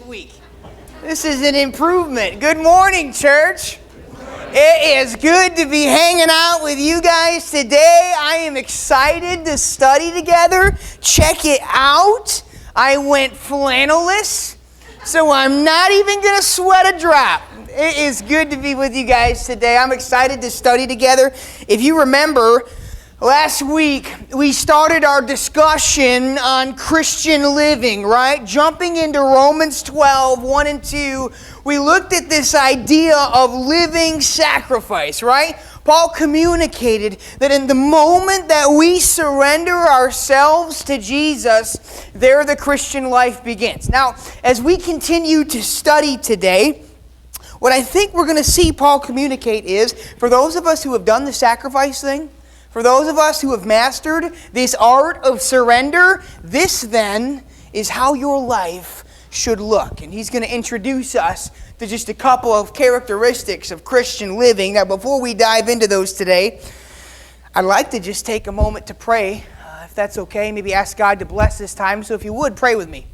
week. This is an improvement. Good morning, church. It is good to be hanging out with you guys today. I am excited to study together. Check it out. I went flannelless, so I'm not even going to sweat a drop. It is good to be with you guys today. I'm excited to study together. If you remember, last week we started our discussion on Christian living, right? Jumping into Romans 12, 1 and 2, we looked at this idea of living sacrifice, right? Paul communicated that in the moment that we surrender ourselves to Jesus, there the Christian life begins. Now, as we continue to study today, what I think we're going to see Paul communicate is, for those of us who have done the sacrifice thing, for those of us who have mastered this art of surrender, this then is how your life should look. And he's going to introduce us to just a couple of characteristics of Christian living. Now, before we dive into those today, I'd like to just take a moment to pray, if that's okay. Maybe ask God to bless this time. So if you would, pray with me.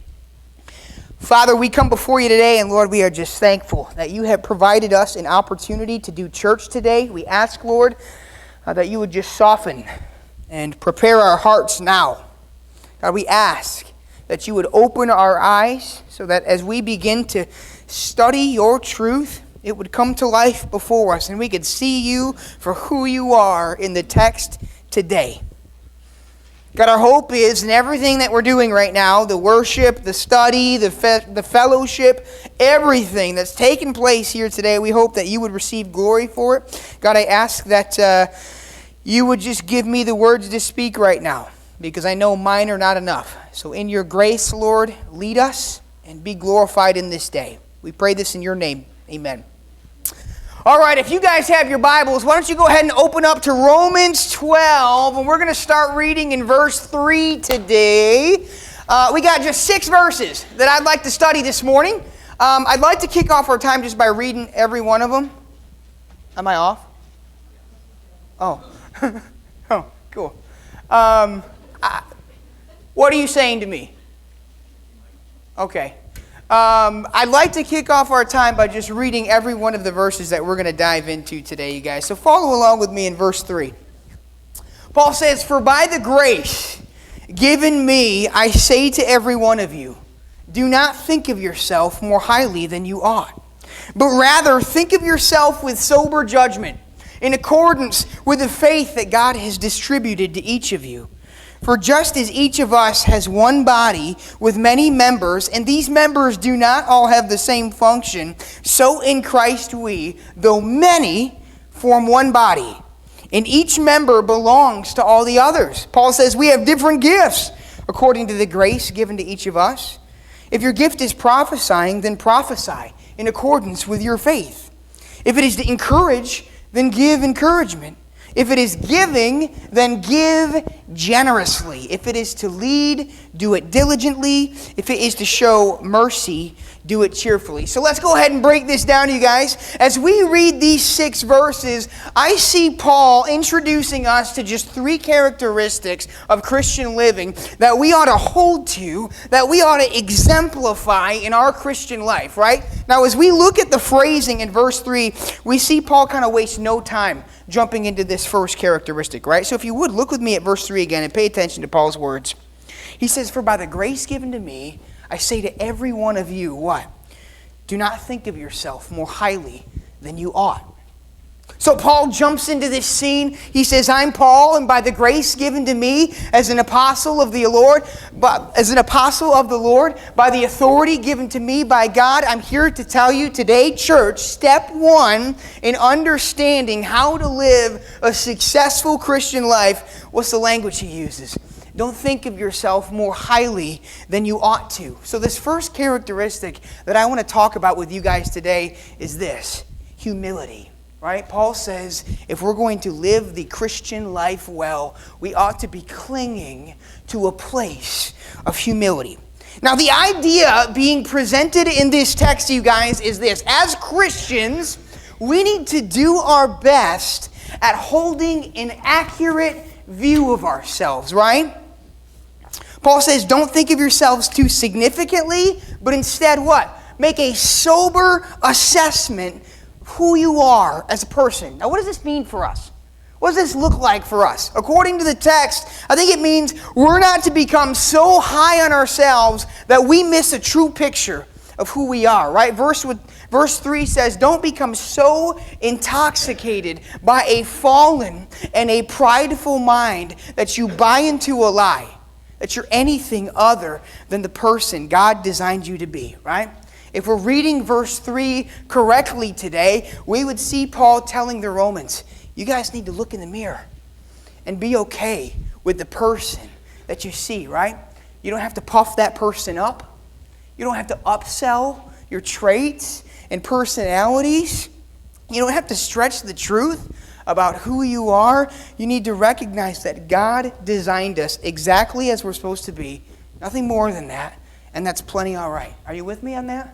Father, we come before you today, and Lord, we are just thankful that you have provided us an opportunity to do church today. We ask, Lord, that you would just soften and prepare our hearts now. God, we ask that you would open our eyes so that as we begin to study your truth, it would come to life before us and we could see you for who you are in the text today. God, our hope is in everything that we're doing right now, the worship, the study, the fellowship, everything that's taking place here today, we hope that you would receive glory for it. God, I ask that you would just give me the words to speak right now, because I know mine are not enough. So in your grace, Lord, lead us and be glorified in this day. We pray this in your name. Amen. All right, if you guys have your Bibles, why don't you go ahead and open up to Romans 12, and we're going to start reading in verse 3 today. We got just 6 verses that I'd like to study this morning. I'd like to kick off our time just by reading every one of them. Am I off? Oh. Oh, cool. What are you saying to me? Okay. I'd like to kick off our time by just reading every one of the verses that we're going to dive into today, you guys. So follow along with me in verse 3. Paul says, "For by the grace given me, I say to every one of you, do not think of yourself more highly than you ought, but rather think of yourself with sober judgment, in accordance with the faith that God has distributed to each of you. For just as each of us has one body with many members, and these members do not all have the same function, so in Christ we, though many, form one body, and each member belongs to all the others." Paul says we have different gifts according to the grace given to each of us. If your gift is prophesying, then prophesy in accordance with your faith. If it is to encourage, then give encouragement. If it is giving, then give generously. If it is to lead, do it diligently. If it is to show mercy, do it cheerfully. So let's go ahead and break this down, you guys. As we read these 6 verses, I see Paul introducing us to just 3 characteristics of Christian living that we ought to hold to, that we ought to exemplify in our Christian life, right? Now, as we look at the phrasing in verse 3, we see Paul kind of waste no time jumping into this first characteristic, right? So if you would, look with me at verse 3 again and pay attention to Paul's words. He says, "For by the grace given to me, I say to every one of you," what? "Do not think of yourself more highly than you ought." So Paul jumps into this scene. He says, "I'm Paul, and by the grace given to me as an apostle of the Lord, by the authority given to me by God, I'm here to tell you today, church, step 1 in understanding how to live a successful Christian life." What's the language he uses? Don't think of yourself more highly than you ought to. So this first characteristic that I want to talk about with you guys today is this: humility. Right? Paul says if we're going to live the Christian life well, we ought to be clinging to a place of humility. Now, the idea being presented in this text, you guys, is this: as Christians, we need to do our best at holding an accurate view of ourselves, right? Paul says, don't think of yourselves too significantly, but instead what? make a sober assessment of who you are as a person. Now, what does this mean for us? What does this look like for us? According to the text, I think it means we're not to become so high on ourselves that we miss a true picture of who we are, right? Verse 3 says, don't become so intoxicated by a fallen and a prideful mind that you buy into a lie, that you're anything other than the person God designed you to be, right? If we're reading verse 3 correctly today, we would see Paul telling the Romans, you guys need to look in the mirror and be okay with the person that you see, right? You don't have to puff that person up. You don't have to upsell your traits and personalities. You don't have to stretch the truth about who you are. You need to recognize that God designed us exactly as we're supposed to be. Nothing more than that. And that's plenty all right. Are you with me on that?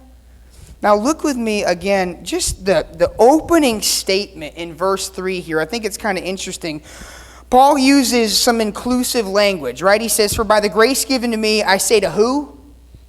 Now look with me again, just the opening statement in verse 3 here. I think it's kind of interesting. Paul uses some inclusive language, right? He says, for by the grace given to me, I say to who?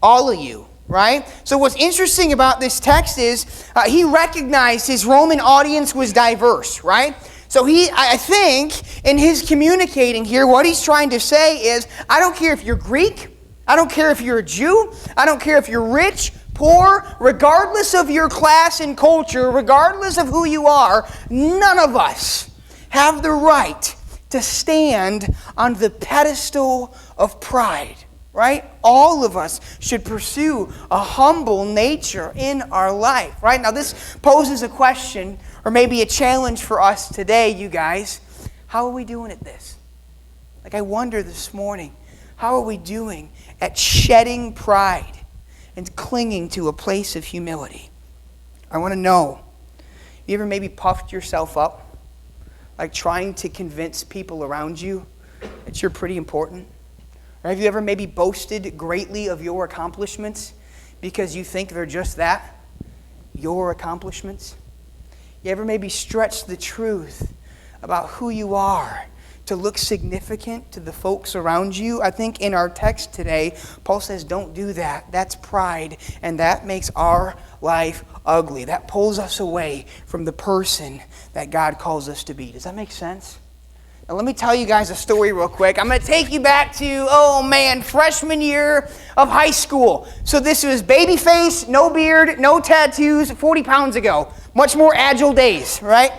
All of you, right? So what's interesting about this text is he recognized his Roman audience was diverse, right? So I think, in his communicating here, what he's trying to say is, I don't care if you're Greek, I don't care if you're a Jew, I don't care if you're rich, poor, regardless of your class and culture, regardless of who you are, none of us have the right to stand on the pedestal of pride, right? All of us should pursue a humble nature in our life, right? Now this poses a question, or maybe a challenge for us today, you guys. How are we doing at this? Like, I wonder this morning, how are we doing at shedding pride and clinging to a place of humility? I want to know, you ever maybe puffed yourself up, like trying to convince people around you that you're pretty important? Or have you ever maybe boasted greatly of your accomplishments because you think they're just that, your accomplishments? You ever maybe stretched the truth about who you are to look significant to the folks around you? I think in our text today, Paul says, don't do that. That's pride, and that makes our life ugly. That pulls us away from the person that God calls us to be. Does that make sense? Now let me tell you guys a story real quick. I'm going to take you back to, freshman year of high school. So this was baby face, no beard, no tattoos, 40 pounds ago. Much more agile days, right?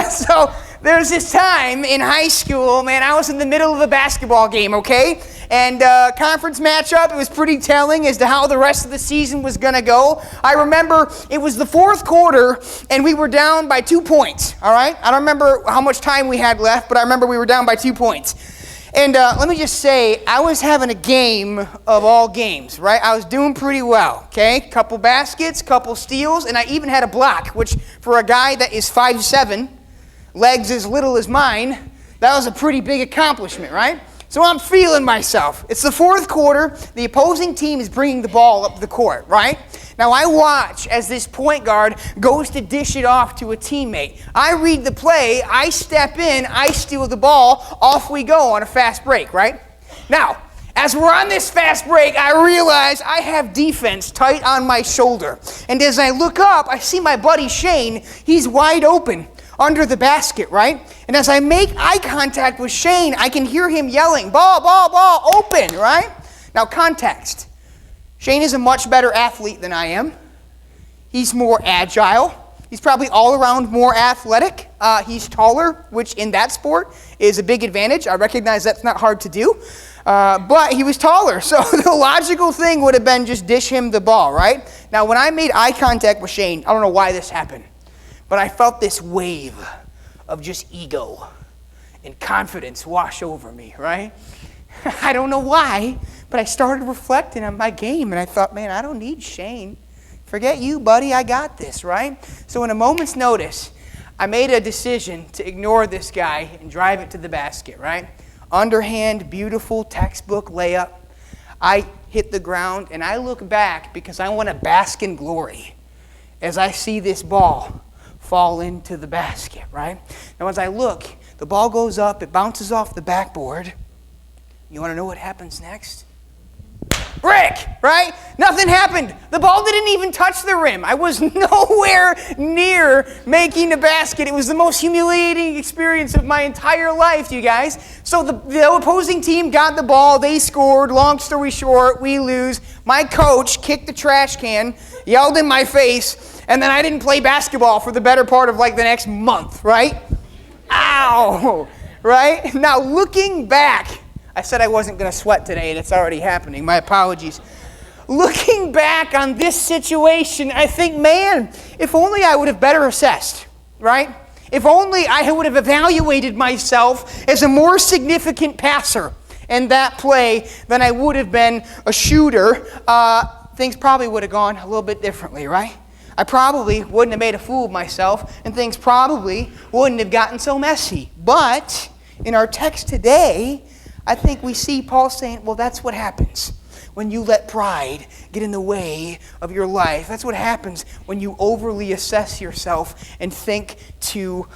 So there's this time in high school, man, I was in the middle of a basketball game, okay? And conference matchup, it was pretty telling as to how the rest of the season was going to go. I remember it was the fourth quarter, and we were down by 2 points, all right? I don't remember how much time we had left, but I remember we were down by 2 points. And let me just say, I was having a game of all games, right? I was doing pretty well, okay? Couple baskets, couple steals, and I even had a block, which for a guy that is 5'7", legs as little as mine, that was a pretty big accomplishment, right? So I'm feeling myself. It's the fourth quarter. The opposing team is bringing the ball up the court, right? Now I watch as this point guard goes to dish it off to a teammate. I read the play, I step in, I steal the ball, off we go on a fast break, right? Now, as we're on this fast break, I realize I have defense tight on my shoulder. And as I look up, I see my buddy Shane. He's wide open under the basket, right? And as I make eye contact with Shane, I can hear him yelling, ball, ball, ball, open, right? Now, context. Shane is a much better athlete than I am. He's more agile. He's probably all around more athletic. He's taller, which in that sport is a big advantage. I recognize that's not hard to do. But he was taller, so the logical thing would have been just dish him the ball, right? Now, when I made eye contact with Shane, I don't know why this happened, but I felt this wave of just ego and confidence wash over me, right? I don't know why, but I started reflecting on my game, and I thought, man, I don't need Shane. Forget you, buddy, I got this, right? So in a moment's notice, I made a decision to ignore this guy and drive it to the basket, right? Underhand, beautiful textbook layup. I hit the ground, and I look back because I want to bask in glory as I see this ball fall into the basket, right? Now as I look, the ball goes up, it bounces off the backboard. You want to know what happens next? brick, right? Nothing happened. The ball didn't even touch the rim. I was nowhere near making the basket. It was the most humiliating experience of my entire life, you guys. So the opposing team got the ball. They scored. Long story short, we lose. My coach kicked the trash can, yelled in my face, and then I didn't play basketball for the better part of like the next month, right? Ow, right? Now, looking back, I said I wasn't going to sweat today, and it's already happening. My apologies. Looking back on this situation, I think, man, if only I would have better assessed, right? If only I would have evaluated myself as a more significant passer in that play than I would have been a shooter, things probably would have gone a little bit differently, right? I probably wouldn't have made a fool of myself, and things probably wouldn't have gotten so messy. But in our text today, I think we see Paul saying, well, that's what happens when you let pride get in the way of your life. That's what happens when you overly assess yourself and think too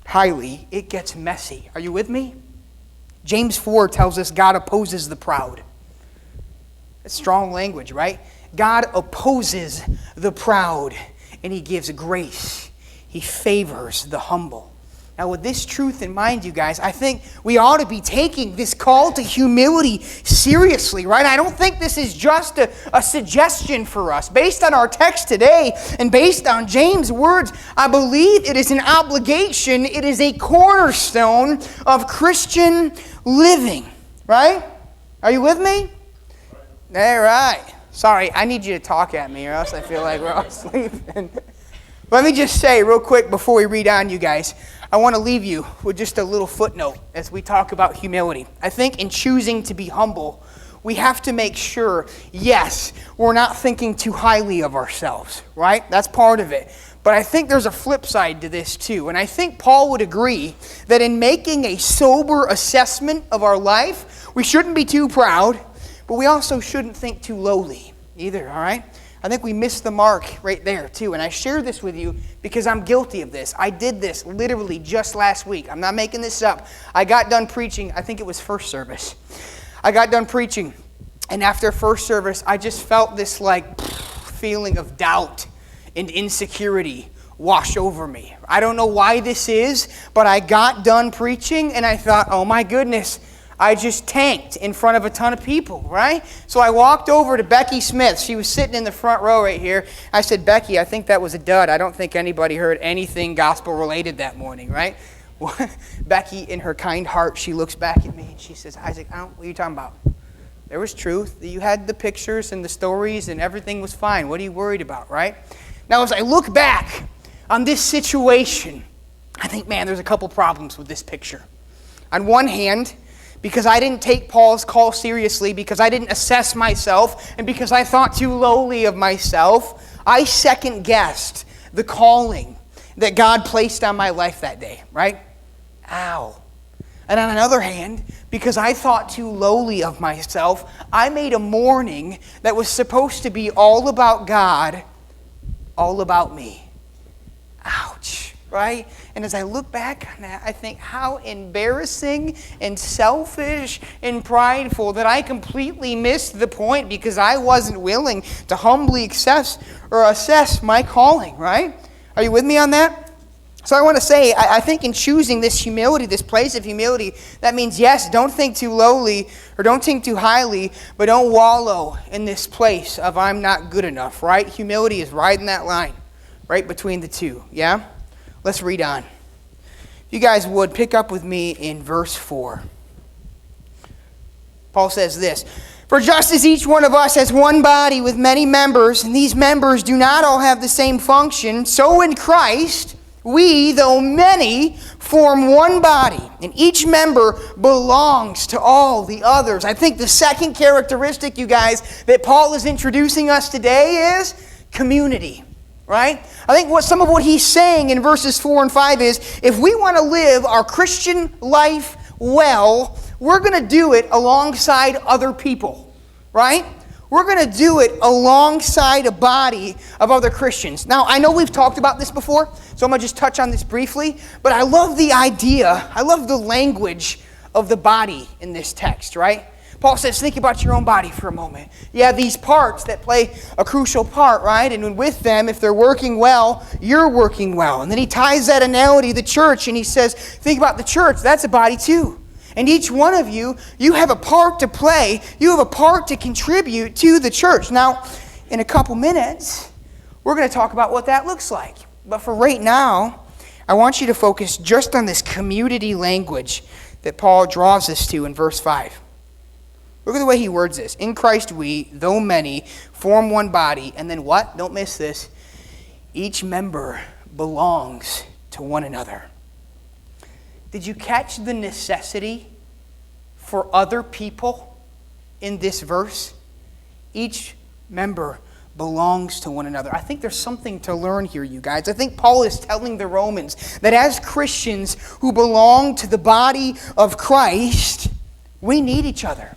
highly. It gets messy. Are you with me? James 4 tells us God opposes the proud. That's strong language, right? God opposes the proud, and he gives grace. He favors the humble. Now, with this truth in mind, you guys, I think we ought to be taking this call to humility seriously, right? I don't think this is just a suggestion for us. Based on our text today and based on James' words, I believe it is an obligation. It is a cornerstone of Christian living, right? Are you with me? All right. Sorry, I need you to talk at me or else I feel like we're all sleeping. Let me just say real quick before we read on, you guys, I want to leave you with just a little footnote as we talk about humility. I think in choosing to be humble, we have to make sure, yes, we're not thinking too highly of ourselves, right? That's part of it. But I think there's a flip side to this too. And I think Paul would agree that in making a sober assessment of our life, we shouldn't be too proud, but we also shouldn't think too lowly either, all right? I think we missed the mark right there too. And I share this with you because I'm guilty of this. I did this literally just last week. I'm not making this up. I got done preaching. I think it was first service. I got done preaching. And after first service, I just felt this like feeling of doubt and insecurity wash over me. I don't know why this is, but I got done preaching and I thought, oh my goodness, I just tanked in front of a ton of people, right? So I walked over to Becky Smith. She was sitting in the front row right here. I said, Becky, I think that was a dud. I don't think anybody heard anything gospel-related that morning, right? Becky, in her kind heart, she looks back at me and she says, Isaac, what are you talking about? There was truth. You had the pictures and the stories and everything was fine. What are you worried about, right? Now, as I look back on this situation, I think, man, there's a couple problems with this picture. On one hand, because I didn't take Paul's call seriously, because I didn't assess myself, and because I thought too lowly of myself, I second-guessed the calling that God placed on my life that day, right? Ow. And on another hand, because I thought too lowly of myself, I made a morning that was supposed to be all about God, all about me. Ouch. Right? And as I look back on that, I think how embarrassing and selfish and prideful that I completely missed the point because I wasn't willing to humbly assess my calling, right? Are you with me on that? So I want to say, I think in choosing this humility, this place of humility, that means, yes, don't think too lowly or don't think too highly, but don't wallow in this place of I'm not good enough, right? Humility is right in that line, right between the two, yeah? Let's read on. If you guys would, pick up with me in verse 4. Paul says this, For just as each one of us has one body with many members, and these members do not all have the same function, so in Christ, we, though many, form one body, and each member belongs to all the others. I think the second characteristic, you guys, that Paul is introducing us today is community. Right? I think some of what he's saying in verses 4 and 5 is, if we want to live our Christian life well, we're going to do it alongside other people. Right? We're going to do it alongside a body of other Christians. Now, I know we've talked about this before, so I'm going to just touch on this briefly, but I love the idea, I love the language of the body in this text, right? Paul says, think about your own body for a moment. You have these parts that play a crucial part, right? And with them, if they're working well, you're working well. And then he ties that analogy to the church, and he says, think about the church. That's a body too. And each one of you, you have a part to play. You have a part to contribute to the church. Now, in a couple minutes, we're going to talk about what that looks like. But for right now, I want you to focus just on this community language that Paul draws us to in verse 5. Look at the way he words this. In Christ we, though many, form one body. And then what? Don't miss this. Each member belongs to one another. Did you catch the necessity for other people in this verse? Each member belongs to one another. I think there's something to learn here, you guys. I think Paul is telling the Romans that as Christians who belong to the body of Christ, we need each other.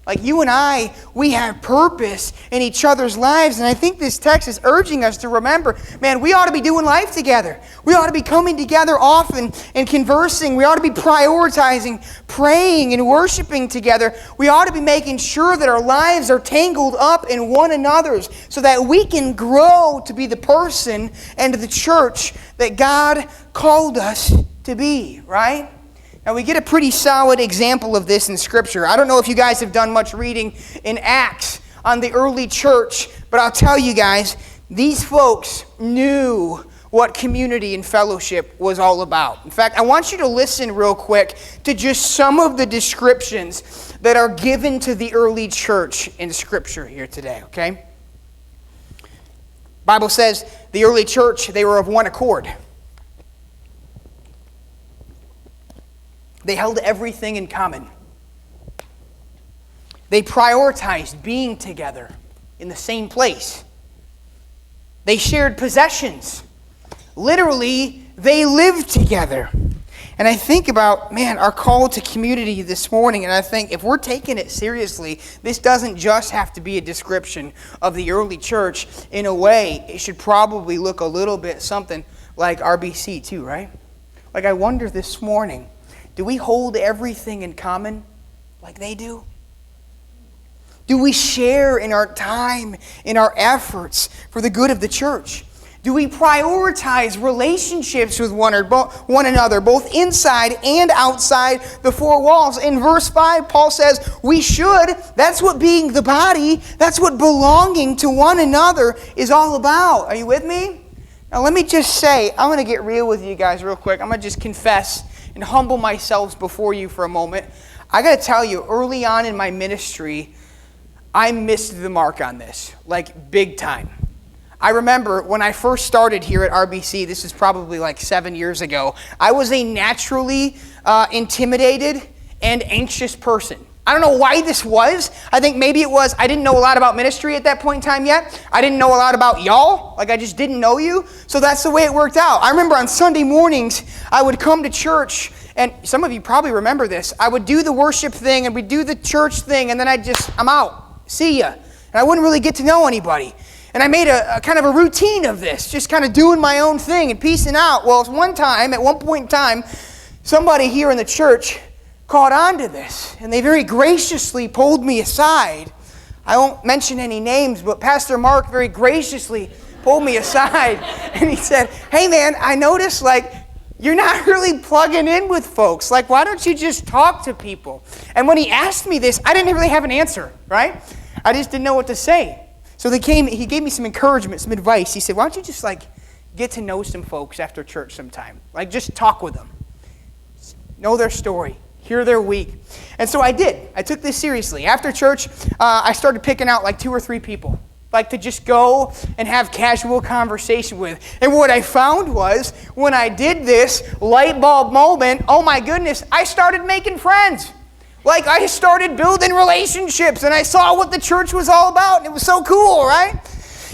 Like you and I, we have purpose in each other's lives. And I think this text is urging us to remember, man, we ought to be doing life together. We ought to be coming together often and conversing. We ought to be prioritizing, praying, and worshiping together. We ought to be making sure that our lives are tangled up in one another's so that we can grow to be the person and the church that God called us to be, right? Now, we get a pretty solid example of this in Scripture. I don't know if you guys have done much reading in Acts on the early church, but I'll tell you guys, these folks knew what community and fellowship was all about. In fact, I want you to listen real quick to just some of the descriptions that are given to the early church in Scripture here today, okay? Bible says the early church, they were of one accord. They held everything in common. They prioritized being together in the same place. They shared possessions. Literally, they lived together. And I think about, man, our call to community this morning, and I think if we're taking it seriously, this doesn't just have to be a description of the early church. In a way, it should probably look a little bit something like RBC too, right? Like I wonder this morning, do we hold everything in common like they do? Do we share in our time, in our efforts for the good of the church? Do we prioritize relationships with one another, both inside and outside the four walls? In verse 5, Paul says, we should. That's what being the body, that's what belonging to one another is all about. Are you with me? Now let me just say, I'm going to get real with you guys real quick. I'm going to just confess and humble myself before you for a moment. I got to tell you, early on in my ministry, I missed the mark on this, like big time. I remember when I first started here at RBC, this is probably like 7 years ago, I was a naturally intimidated and anxious person. I don't know why this was. I think maybe it was I didn't know a lot about ministry at that point in time yet. I didn't know a lot about y'all. Like I just didn't know you. So that's the way it worked out. I remember on Sunday mornings, I would come to church, and some of you probably remember this. I would do the worship thing, and we'd do the church thing, and then I'm out. See ya. And I wouldn't really get to know anybody. And I made a kind of a routine of this, just kind of doing my own thing and piecing out. Well, at one point in time, somebody here in the church caught on to this, and they very graciously pulled me aside. I won't mention any names, but Pastor Mark very graciously pulled me aside, and he said, hey man, I noticed like you're not really plugging in with folks. Like, why don't you just talk to people? And when he asked me this, I didn't really have an answer, right? I just didn't know what to say. So he gave me some encouragement, some advice. He said, why don't you just like get to know some folks after church sometime? Like just talk with them. Know their story. Hear their week. And so I did. I took this seriously. After church, I started picking out like 2 or 3 people, like to just go and have casual conversation with. And what I found was when I did this light bulb moment, oh my goodness, I started making friends. Like I started building relationships, and I saw what the church was all about, and it was so cool, right?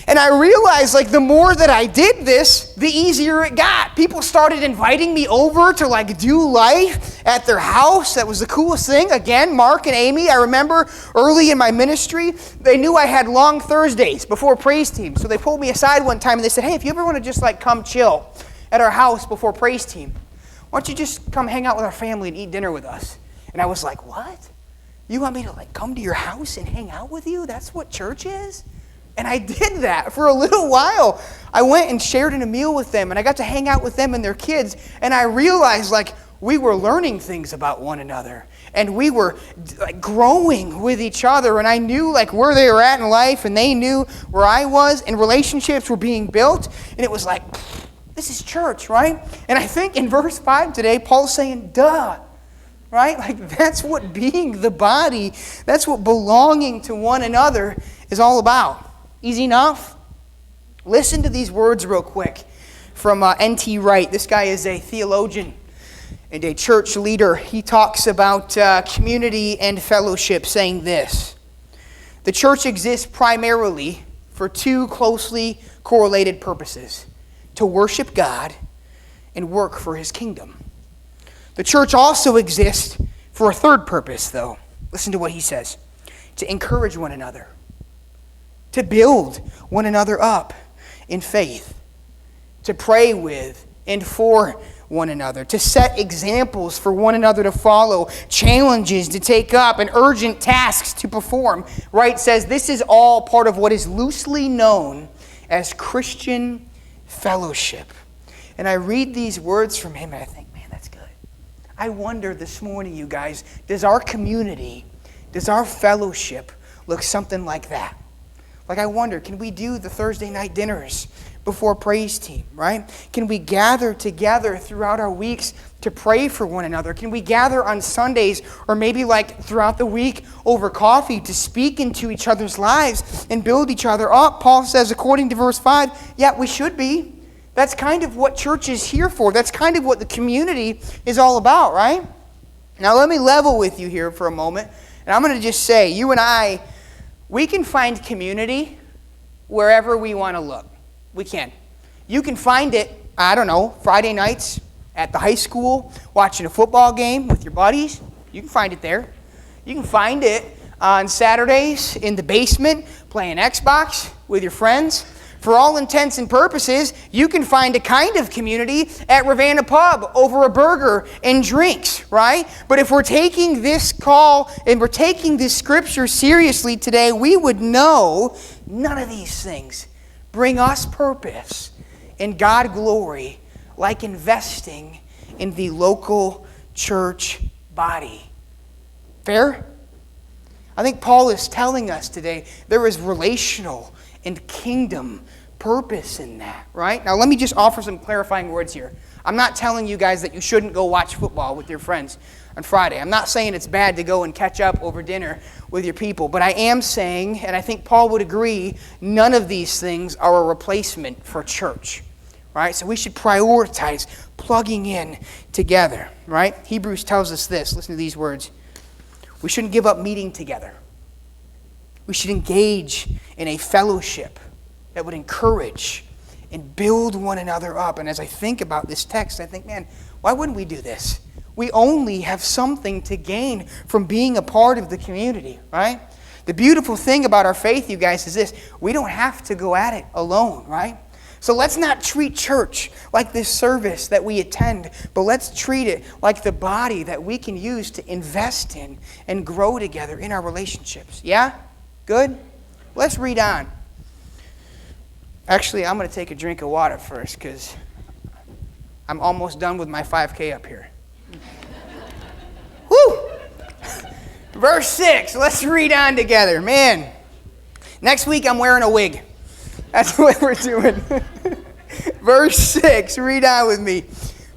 And I realized like the more that I did this, the easier it got. People started inviting me over to like do life at their house. That was the coolest thing. Again, Mark and Amy, I remember early in my ministry, they knew I had long Thursdays before praise team. So they pulled me aside one time and they said, hey, if you ever want to just like come chill at our house before praise team, why don't you just come hang out with our family and eat dinner with us? And I was like, what? You want me to come to your house and hang out with you? That's what church is? And I did that for a little while. I went and shared in a meal with them, and I got to hang out with them and their kids, and I realized we were learning things about one another, and we were growing with each other, and I knew where they were at in life, and they knew where I was, and relationships were being built, and it was this is church, right? And I think in verse 5 today, Paul's saying, duh, right? That's what being the body, that's what belonging to one another is all about. Easy enough? Listen to these words real quick from N.T. Wright. This guy is a theologian and a church leader. He talks about community and fellowship, saying this: the church exists primarily for two closely correlated purposes: to worship God and work for His kingdom. The church also exists for a third purpose, though. Listen to what he says: to encourage one another, to build one another up in faith, to pray with and for one another, to set examples for one another to follow, challenges to take up, and urgent tasks to perform. Wright says this is all part of what is loosely known as Christian fellowship. And I read these words from him and I think, man, that's good. I wonder this morning, you guys, does our community, does our fellowship look something like that? I wonder, can we do the Thursday night dinners before praise team, right? Can we gather together throughout our weeks to pray for one another? Can we gather on Sundays or maybe throughout the week over coffee to speak into each other's lives and build each other up? Paul says, according to verse 5, yeah, we should be. That's kind of what church is here for. That's kind of what the community is all about, right? Now let me level with you here for a moment. And I'm going to just say, you and I, we can find community wherever we want to look. We can. You can find it, Friday nights at the high school, watching a football game with your buddies. You can find it there. You can find it on Saturdays in the basement playing Xbox with your friends. For all intents and purposes, you can find a kind of community at Ravenna Pub over a burger and drinks, right? But if we're taking this call and we're taking this scripture seriously today, we would know none of these things bring us purpose and God glory like investing in the local church body. Fair? I think Paul is telling us today there is relational and kingdom purpose in that, right? Now let me just offer some clarifying words here. I'm not telling you guys that you shouldn't go watch football with your friends on Friday. I'm not saying it's bad to go and catch up over dinner with your people, but I am saying, and I think Paul would agree, none of these things are a replacement for church, right? So we should prioritize plugging in together, right? Hebrews tells us this. Listen to these words. We shouldn't give up meeting together. We should engage in a fellowship that would encourage and build one another up. And as I think about this text, I think, man, why wouldn't we do this? We only have something to gain from being a part of the community, right? The beautiful thing about our faith, you guys, is this. We don't have to go at it alone, right? So let's not treat church like this service that we attend, but let's treat it like the body that we can use to invest in and grow together in our relationships. Yeah? Good? Let's read on. Actually, I'm going to take a drink of water first because I'm almost done with my 5K up here. Woo! Verse 6. Let's read on together. Man, next week I'm wearing a wig. That's what we're doing. Verse 6. Read on with me.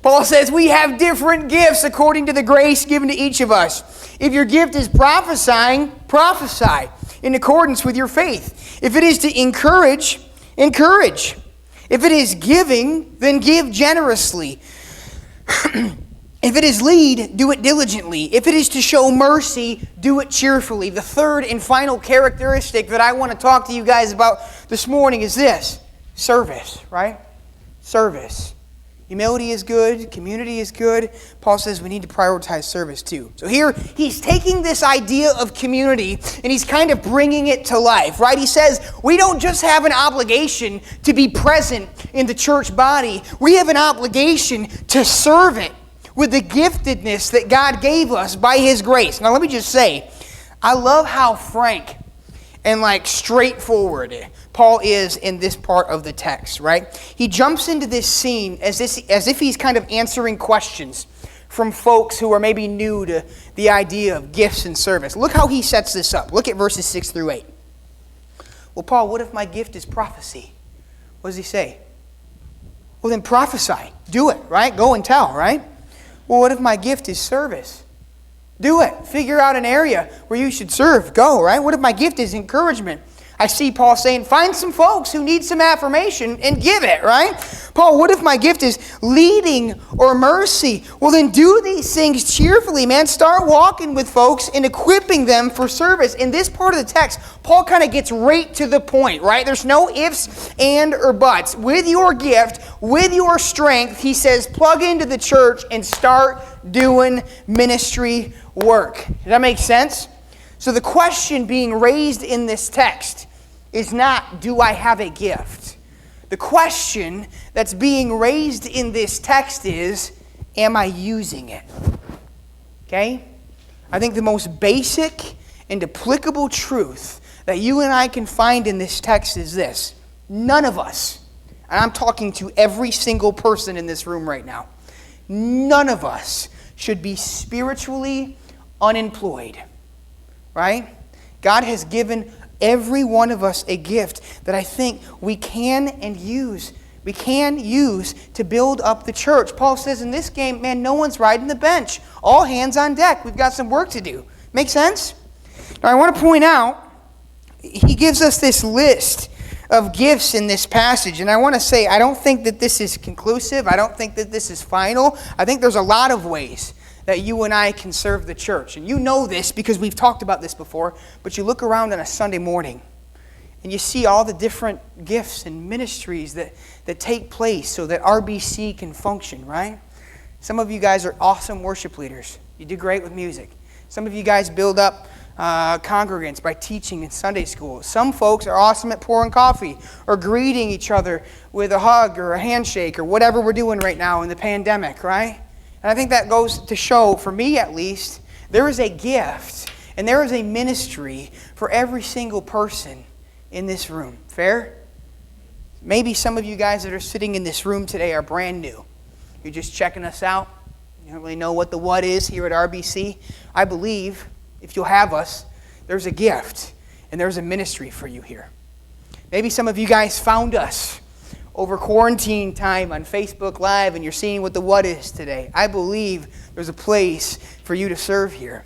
Paul says, we have different gifts according to the grace given to each of us. If your gift is prophesying, prophesy in accordance with your faith. If it is to encourage, encourage. If it is giving, then give generously. If it is lead, do it diligently. If it is to show mercy, do it cheerfully. The third and final characteristic that I want to talk to you guys about this morning is this: service, right? Service. Humility is good. Community is good. Paul says we need to prioritize service too. So here he's taking this idea of community and he's kind of bringing it to life, right? He says we don't just have an obligation to be present in the church body. We have an obligation to serve it with the giftedness that God gave us by His grace. Now let me just say, I love how frank and straightforward Paul is in this part of the text, right? He jumps into this scene as if he's kind of answering questions from folks who are maybe new to the idea of gifts and service. Look how he sets this up. Look at verses 6 through 8. Well, Paul, what if my gift is prophecy? What does he say? Well, then prophesy. Do it, right? Go and tell, right? Well, what if my gift is service? Do it. Figure out an area where you should serve. Go, right? What if my gift is encouragement? I see Paul saying, find some folks who need some affirmation and give it, right? Paul, what if my gift is leading or mercy? Well, then do these things cheerfully, man. Start walking with folks and equipping them for service. In this part of the text, Paul kind of gets right to the point, right? There's no ifs and or buts. With your gift, with your strength, he says, plug into the church and start doing ministry work. Does that make sense? So the question being raised in this text is not, do I have a gift? The question that's being raised in this text is, am I using it? Okay? I think the most basic and applicable truth that you and I can find in this text is this. None of us, and I'm talking to every single person in this room right now, none of us should be spiritually unemployed. Right? God has given every one of us a gift that I think we can and use. We can use to build up the church. Paul says in this game, man, no one's riding the bench. All hands on deck. We've got some work to do. Make sense? Now I want to point out, he gives us this list of gifts in this passage. And I want to say, I don't think that this is conclusive. I don't think that this is final. I think there's a lot of ways that you and I can serve the church. And you know this because we've talked about this before, but you look around on a Sunday morning and you see all the different gifts and ministries that take place so that RBC can function, right? Some of you guys are awesome worship leaders. You do great with music. Some of you guys build up congregants by teaching in Sunday school. Some folks are awesome at pouring coffee or greeting each other with a hug or a handshake or whatever we're doing right now in the pandemic, right? And I think that goes to show, for me at least, there is a gift and there is a ministry for every single person in this room. Fair? Maybe some of you guys that are sitting in this room today are brand new. You're just checking us out. You don't really know what the what is here at RBC. I believe, if you'll have us, there's a gift and there's a ministry for you here. Maybe some of you guys found us over quarantine time on Facebook Live and you're seeing what the what is today. I believe there's a place for you to serve here.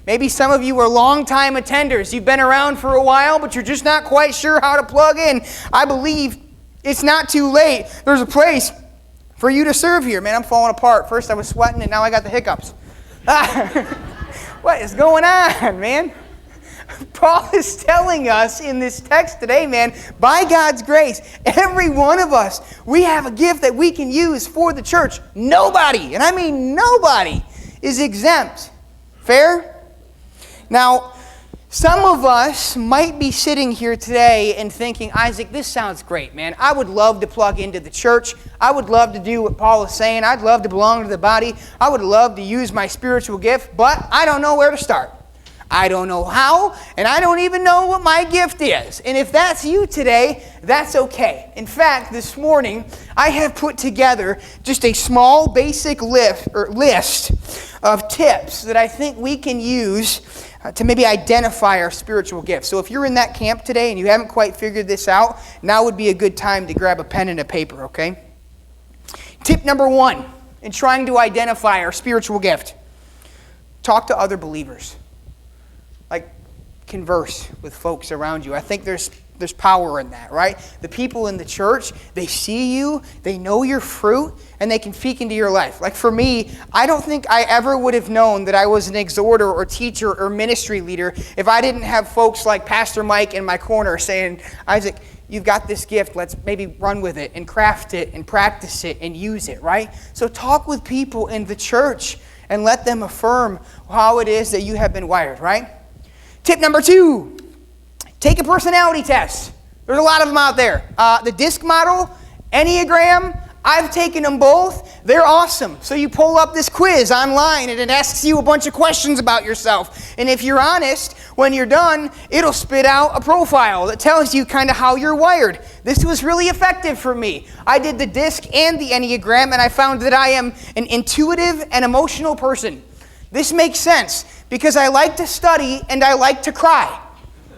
Maybe some of you are longtime attenders. You've been around for a while, but you're just not quite sure how to plug in. I believe it's not too late. There's a place for you to serve here. Man, I'm falling apart. First I was sweating and now I got the hiccups. What is going on, man? Paul is telling us in this text today, man, by God's grace, every one of us, we have a gift that we can use for the church. Nobody, and I mean nobody, is exempt. Fair? Now, some of us might be sitting here today and thinking, Isaac, this sounds great, man. I would love to plug into the church. I would love to do what Paul is saying. I'd love to belong to the body. I would love to use my spiritual gift, but I don't know where to start. I don't know how, and I don't even know what my gift is. And if that's you today, that's okay. In fact, this morning, I have put together just a small basic list of tips that I think we can use to maybe identify our spiritual gifts. So if you're in that camp today and you haven't quite figured this out, now would be a good time to grab a pen and a paper, okay? Tip number 1 in trying to identify our spiritual gift: talk to other believers. Converse with folks around you. I think there's power in that, right? The people in the church, they see you, they know your fruit, and they can speak into your life. Like for me, I don't think I ever would have known that I was an exhorter or teacher or ministry leader if I didn't have folks like Pastor Mike in my corner saying, Isaac, you've got this gift, let's maybe run with it and craft it and practice it and use it, right? So talk with people in the church and let them affirm how it is that you have been wired, right? Tip number 2, take a personality test. There's a lot of them out there. The DISC model, Enneagram, I've taken them both. They're awesome. So you pull up this quiz online and it asks you a bunch of questions about yourself. And if you're honest, when you're done, it'll spit out a profile that tells you kind of how you're wired. This was really effective for me. I did the DISC and the Enneagram, and I found that I am an intuitive and emotional person. This makes sense because I like to study and I like to cry.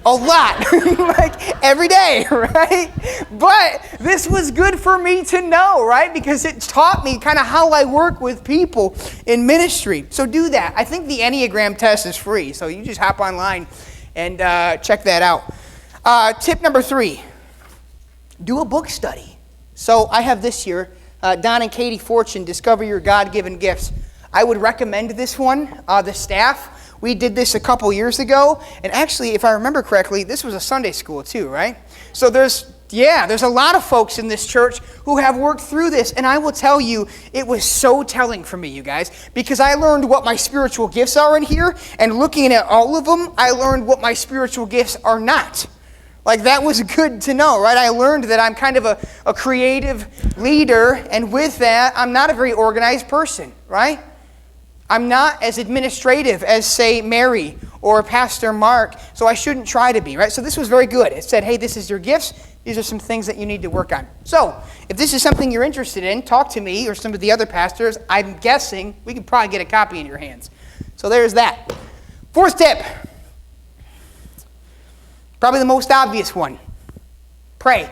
A lot, like every day, right? But this was good for me to know, right? Because it taught me kind of how I work with people in ministry. So do that. I think the Enneagram test is free, so you just hop online and check that out. Tip number 3, do a book study. So I have this here, Don and Katie Fortune, Discover Your God-Given Gifts. I would recommend this one. The staff, we did this a couple years ago, and actually, if I remember correctly, this was a Sunday school too, right? So there's a lot of folks in this church who have worked through this, and I will tell you, it was so telling for me, you guys, because I learned what my spiritual gifts are in here, and looking at all of them, I learned what my spiritual gifts are not. Like, that was good to know, right? I learned that I'm kind of a creative leader, and with that, I'm not a very organized person, right? I'm not as administrative as, say, Mary or Pastor Mark, so I shouldn't try to be, right? So this was very good. It said, hey, this is your gifts. These are some things that you need to work on. So if this is something you're interested in, talk to me or some of the other pastors. I'm guessing we could probably get a copy in your hands. So there's that. 4th tip, probably the most obvious one. Pray.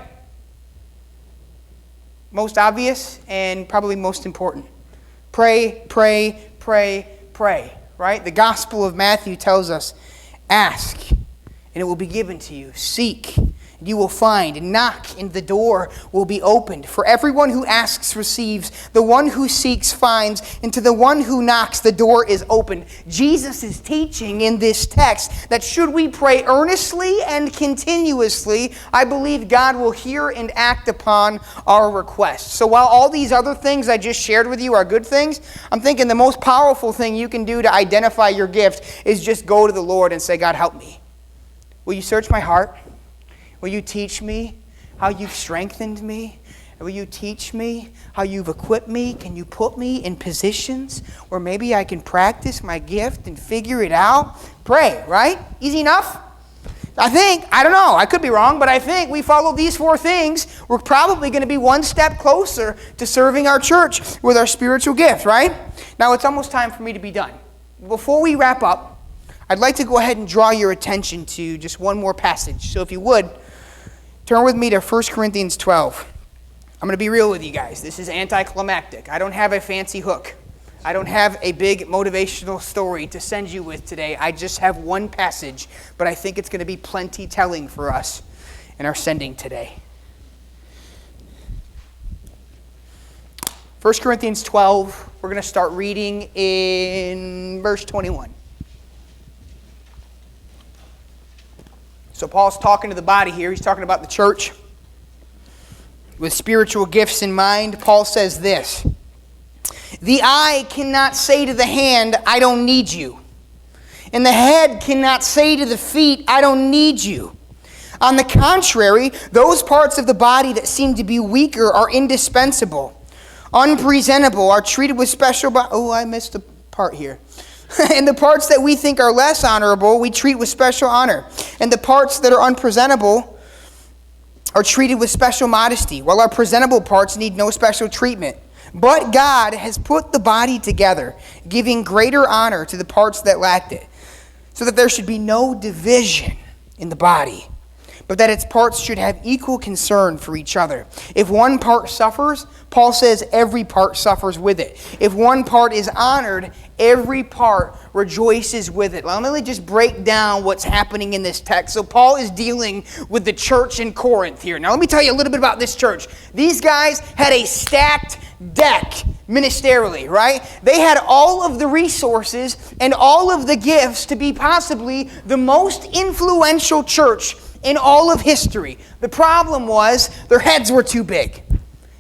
Most obvious and probably most important. Pray, pray, pray, pray, right? The Gospel of Matthew tells us, ask, and it will be given to you. Seek, and you will find. Knock, and the door will be opened. For everyone who asks receives. The one who seeks finds. And to the one who knocks, the door is opened. Jesus is teaching in this text that should we pray earnestly and continuously, I believe God will hear and act upon our requests. So while all these other things I just shared with you are good things, I'm thinking the most powerful thing you can do to identify your gift is just go to the Lord and say, God, help me. Will you search my heart? Will you teach me how you've strengthened me? Will you teach me how you've equipped me? Can you put me in positions where maybe I can practice my gift and figure it out? Pray, right? Easy enough? I don't know, I could be wrong, but I think we follow these 4 things, we're probably going to be one step closer to serving our church with our spiritual gift, right? Now it's almost time for me to be done. Before we wrap up, I'd like to go ahead and draw your attention to just one more passage. So if you would, turn with me to 1 Corinthians 12. I'm going to be real with you guys. This is anticlimactic. I don't have a fancy hook. I don't have a big motivational story to send you with today. I just have one passage, but I think it's going to be plenty telling for us in our sending today. 1 Corinthians 12, we're going to start reading in verse 21. So Paul's talking to the body here. He's talking about the church. With spiritual gifts in mind, Paul says this. The eye cannot say to the hand, I don't need you. And the head cannot say to the feet, I don't need you. On the contrary, those parts of the body that seem to be weaker are indispensable. Unpresentable are treated with special... I missed a part here. And the parts that we think are less honorable, we treat with special honor. And the parts that are unpresentable are treated with special modesty, while our presentable parts need no special treatment. But God has put the body together, giving greater honor to the parts that lacked it, so that there should be no division in the body, but that its parts should have equal concern for each other. If one part suffers, Paul says every part suffers with it. If one part is honored, every part rejoices with it. Let me just break down what's happening in this text. So Paul is dealing with the church in Corinth here. Now let me tell you a little bit about this church. These guys had a stacked deck ministerially, right? They had all of the resources and all of the gifts to be possibly the most influential church in all of history. The problem was their heads were too big.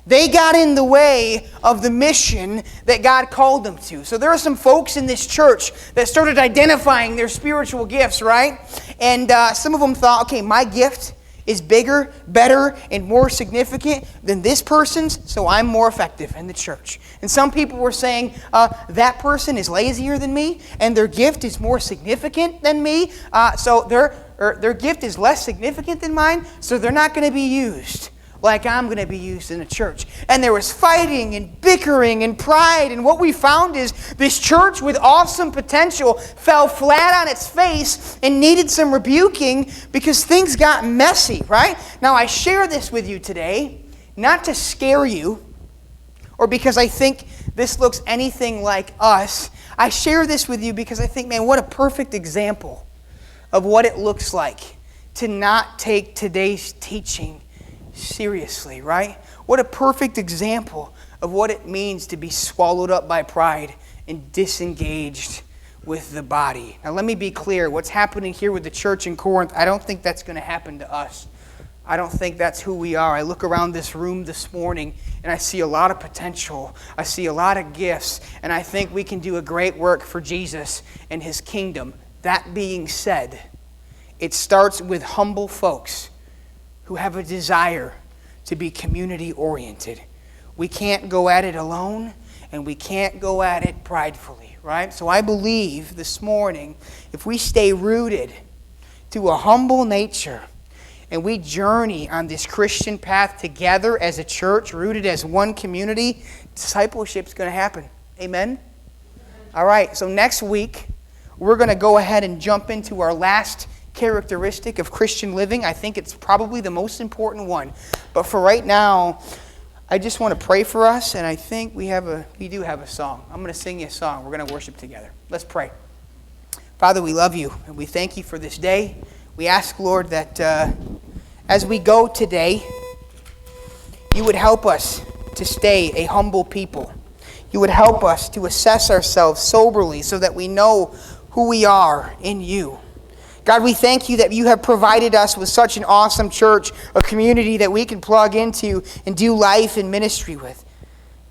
They got in the way of the mission that God called them to. So there are some folks in this church that started identifying their spiritual gifts, right? And some of them thought, okay, my gift is bigger, better, and more significant than this person's, so I'm more effective in the church. And some people were saying that person is lazier than me, and their gift is more significant than me, so their gift is less significant than mine, so they're not going to be used like I'm going to be used in a church. And there was fighting and bickering and pride. And what we found is this church with awesome potential fell flat on its face and needed some rebuking because things got messy, right? Now, I share this with you today, not to scare you or because I think this looks anything like us. I share this with you because I think, man, what a perfect example of what it looks like to not take today's teaching seriously, right? What a perfect example of what it means to be swallowed up by pride and disengaged with the body. Now let me be clear, what's happening here with the church in Corinth, I don't think that's going to happen to us. I don't think that's who we are. I look around this room this morning and I see a lot of potential. I see a lot of gifts, and I think we can do a great work for Jesus and His kingdom. That being said, it starts with humble folks who have a desire to be community-oriented. We can't go at it alone, and we can't go at it pridefully, right? So I believe this morning, if we stay rooted to a humble nature, and we journey on this Christian path together as a church, rooted as one community, discipleship's going to happen. Amen? All right, so next week, we're going to go ahead and jump into our last characteristic of Christian living. I think it's probably the most important one. But for right now, I just want to pray for us, and I think we do have a song. I'm going to sing you a song. We're going to worship together. Let's pray. Father, we love you, and we thank you for this day. We ask, Lord, that as we go today, you would help us to stay a humble people. You would help us to assess ourselves soberly so that we know who we are in you. God, we thank you that you have provided us with such an awesome church, a community that we can plug into and do life and ministry with.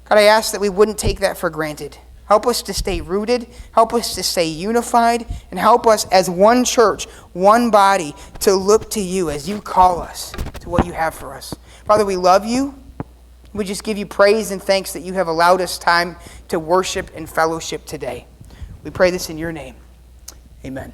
God, I ask that we wouldn't take that for granted. Help us to stay rooted, help us to stay unified, and help us as one church, one body, to look to you as you call us to what you have for us. Father, we love you. We just give you praise and thanks that you have allowed us time to worship and fellowship today. We pray this in your name. Amen.